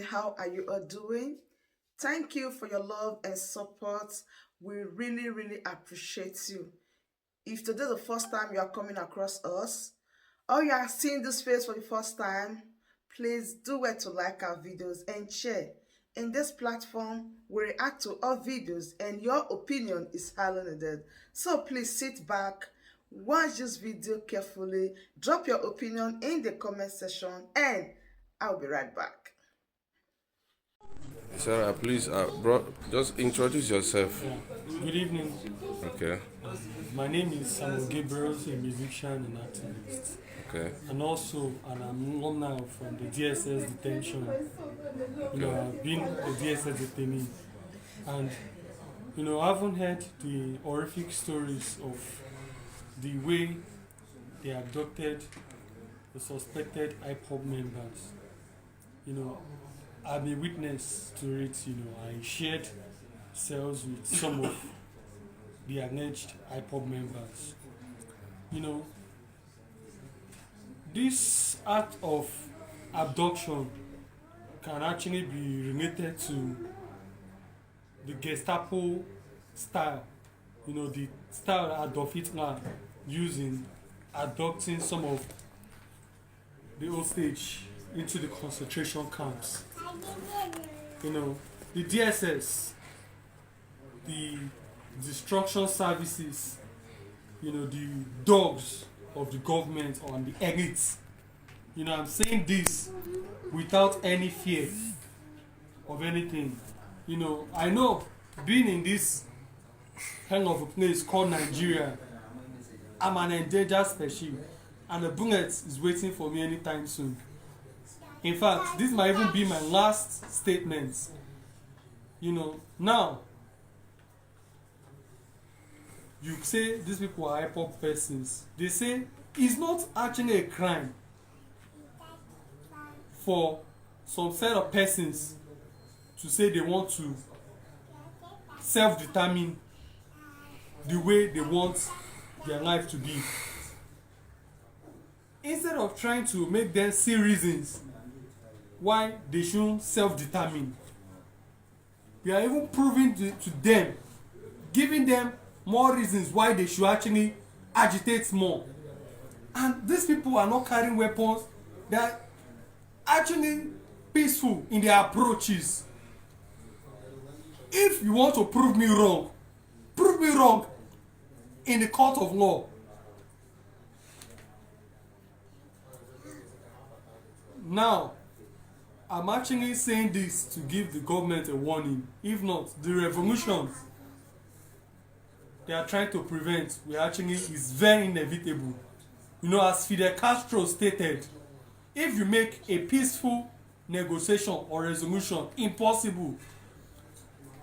how are you all doing? Thank you for your love and support. We really appreciate you. If today is the first time you are coming across us, or you are seeing this face for the first time, please do well to like our videos and share. In this platform, we react to all videos and your opinion is highly needed. So please sit back, watch this video carefully, drop your opinion in the comment section, and I'll be right back. Sarah, please, bro, just introduce yourself. Good evening. Okay. My name is Samuel Gabriel, a musician and activist. Okay. And also an alumni from the DSS detention. I've been a DSS detainee. And, I haven't heard the horrific stories of the way they abducted the suspected Ipob members. I'm a witness to it. I shared cells with some of the alleged Ipob members. This act of abduction can actually be related to the Gestapo style, the style that Adolf Hitler used in abducting some of the hostage into the concentration camps. The DSS, the destruction services, the dogs of the government or the elites. I'm saying this without any fear of anything. I know being in this kind of a place called Nigeria, I'm an endangered species and a bullet is waiting for me anytime soon. In fact, this might even be my last statement. Now, you say these people are Ipob persons. They say it's not actually a crime for some set of persons to say they want to self-determine the way they want their life to be. Instead of trying to make them see reasons why they shouldn't self-determine, we are even proving to them, giving them more reasons why they should actually agitate more. And these people are not carrying weapons. They are actually peaceful in their approaches. If you want to prove me wrong in the court of law. Now, I'm actually saying this to give the government a warning. If not, the revolution they are trying to prevent is very inevitable. As Fidel Castro stated, if you make a peaceful negotiation or resolution impossible,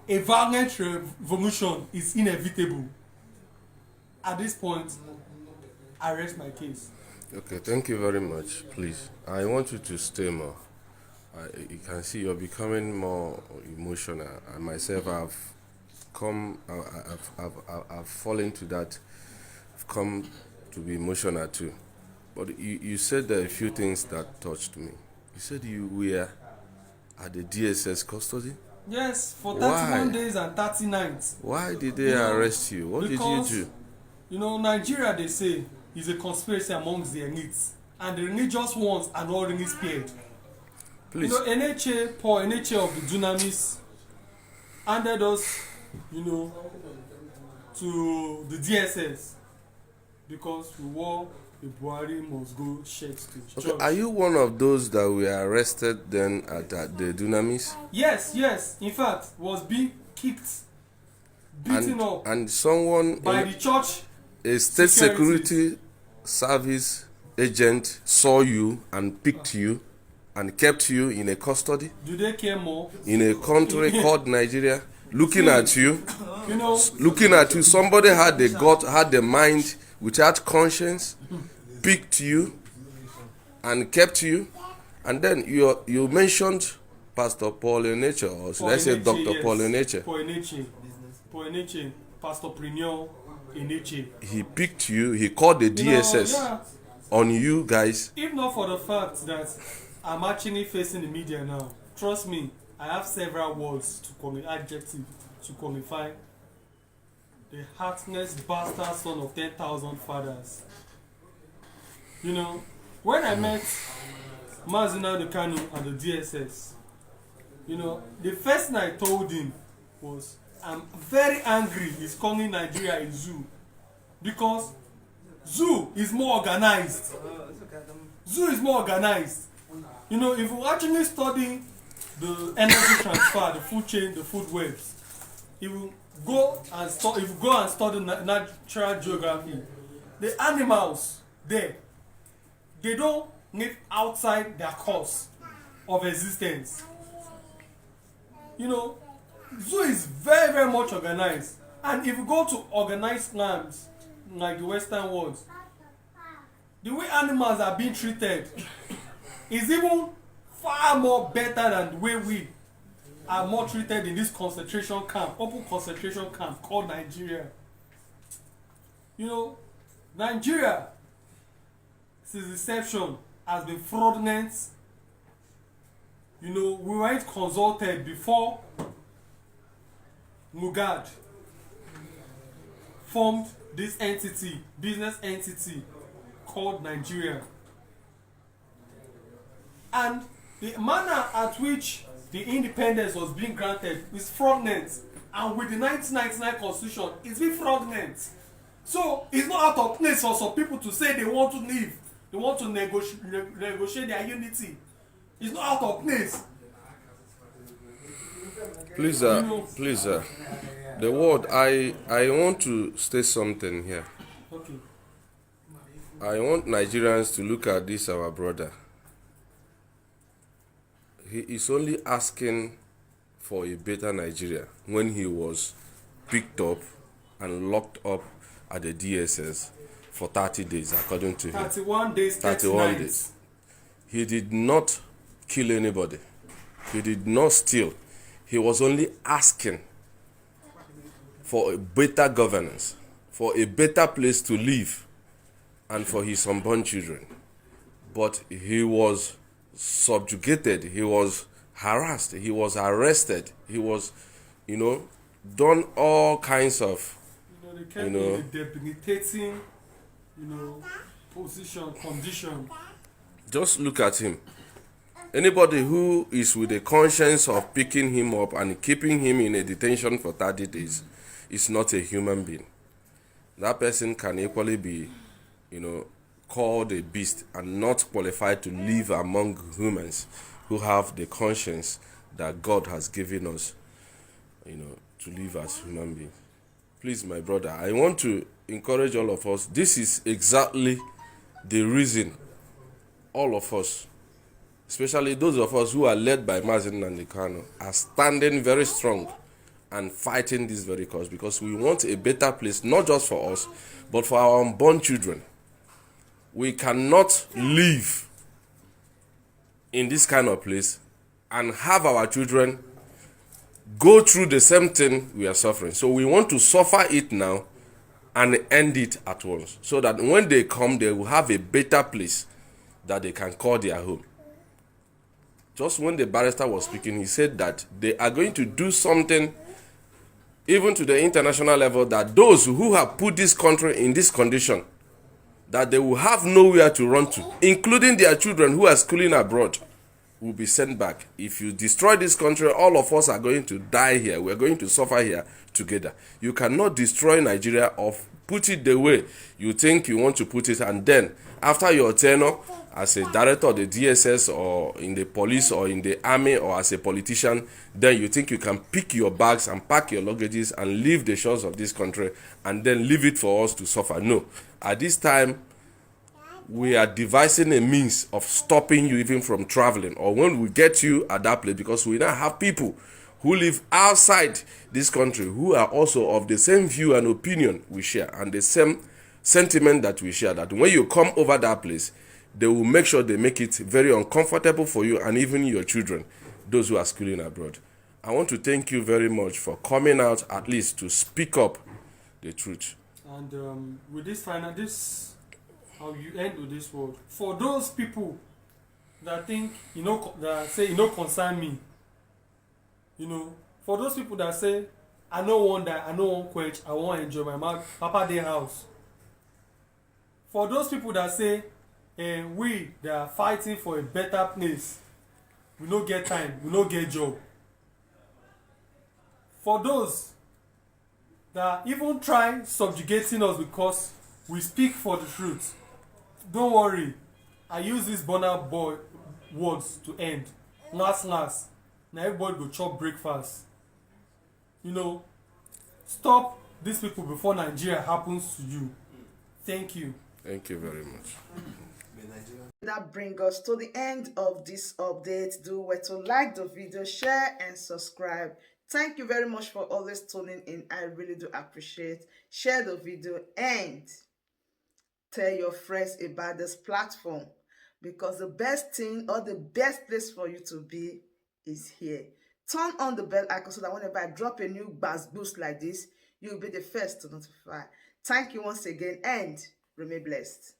a violent revolution is inevitable. At this point, I rest my case. Okay, thank you very much. Please, I want you to stay more. You can see you're becoming more emotional. I myself have I've fallen to that. I've come to be emotional too. But you said there are a few things that touched me. You said you were at the DSS custody? Yes, for 31 days and 30 nights. Why did they arrest you? What did you do? Nigeria, they say, is a conspiracy amongst the elites. And the religious ones are not really spared. Please. NHA, Paul NHA of the Dunamis handed us, to the DSS because we wore the Buhari must go shirt to church. Are you one of those that were arrested then at the Dunamis? Yes. In fact, was being kicked, beaten up, and someone by the church. A state security service agent saw you and picked you and kept you in a custody. Do they care more? In a country called Nigeria, looking at you, somebody had the mind without conscience, picked you and kept you, and then you mentioned Pastor Paul Eneche, or should I say Dr. Paul Eneche? Paul Eneche, Pastor Prignon Eneche. He picked you, he called the DSS on you guys. If not for the fact that I'm actually facing the media now, trust me, I have several words adjective to qualify the heartless bastard son of 10,000 fathers. You know, when I met Mazina Kanu and the DSS, you know, the first thing I told him was, I'm very angry he's calling Nigeria a zoo, because zoo is more organized. Zoo is more organized. You know, if you actually study the energy transfer, the food chain, the food webs, if you go and study natural geography, the animals there, they don't live outside their course of existence. You know, zoo is very, very much organized. And if you go to organized lands like the Western world, the way animals are being treated is even far more better than the way we are more treated in this concentration camp, open concentration camp called Nigeria. You know, Nigeria, since inception, has been fraudulent. You know, we weren't consulted before Mugad formed this entity, business entity called Nigeria. And the manner at which the independence was being granted is fraudulent, and with the 1999 constitution, it's been fraudulent. So it's not out of place for some people to say they want to leave, they want to negotiate their unity. It's not out of place. Please, the word, I want to state something here. Okay. I want Nigerians to look at this, our brother. He is only asking for a better Nigeria when he was picked up and locked up at the DSS for 30 days, according to him. 31 days, 31 days. He did not kill anybody. He did not steal. He was only asking for a better governance, for a better place to live, and for his unborn children. But he was subjugated, he was harassed, he was arrested, he was, you know, done all kinds of, they kept in a debilitating, condition. Just look at him. Anybody who is with a conscience of picking him up and keeping him in a detention for 30 days is not a human being. That person can equally be, called a beast and not qualified to live among humans who have the conscience that God has given us, to live as human beings. Please, my brother, I want to encourage all of us. This is exactly the reason all of us, especially those of us who are led by Mazin Nandekano, are standing very strong and fighting this very cause, because we want a better place, not just for us, but for our unborn children. We cannot live in this kind of place and have our children go through the same thing we are suffering. So we want to suffer it now and end it at once, so that when they come, they will have a better place that they can call their home. Just when the barrister was speaking, he said that they are going to do something even to the international level, that those who have put this country in this condition, that they will have nowhere to run to, including their children who are schooling abroad, will be sent back. If you destroy this country, all of us are going to die here. We're going to suffer here together. You cannot destroy Nigeria or put it the way you think you want to put it, and then after your tenure as a director of the DSS or in the police or in the army or as a politician, then you think you can pick your bags and pack your luggages and leave the shores of this country and then leave it for us to suffer. No. At this time, we are devising a means of stopping you even from traveling, or when we get you at that place, because we now have people who live outside this country who are also of the same view and opinion we share, and the same sentiment that we share, that when you come over that place, they will make sure they make it very uncomfortable for you and even your children, those who are schooling abroad. I want to thank you very much for coming out at least to speak up the truth. And with this how you end with this word, for those people that think that say e no concern me, for those people that say I no wan die, I no wan quench, I wan enjoy my papa dey house, for those people that say we that are fighting for a better place, we no get time, we no get job, for those that even try subjugating us because we speak for the truth, don't worry, I use this Burna Boy words to end. Last na everybody go chop breakfast. Stop these people before Nigeria happens to you. Thank you. Thank you very much. That brings us to the end of this update. Do well to like the video, share and subscribe. Thank you very much for always tuning in. I really do appreciate. Share the video and tell your friends about this platform, because the best thing or the best place for you to be is here. Turn on the bell icon so that whenever I drop a new boost like this, you'll be the first to notify. Thank you once again and remain blessed.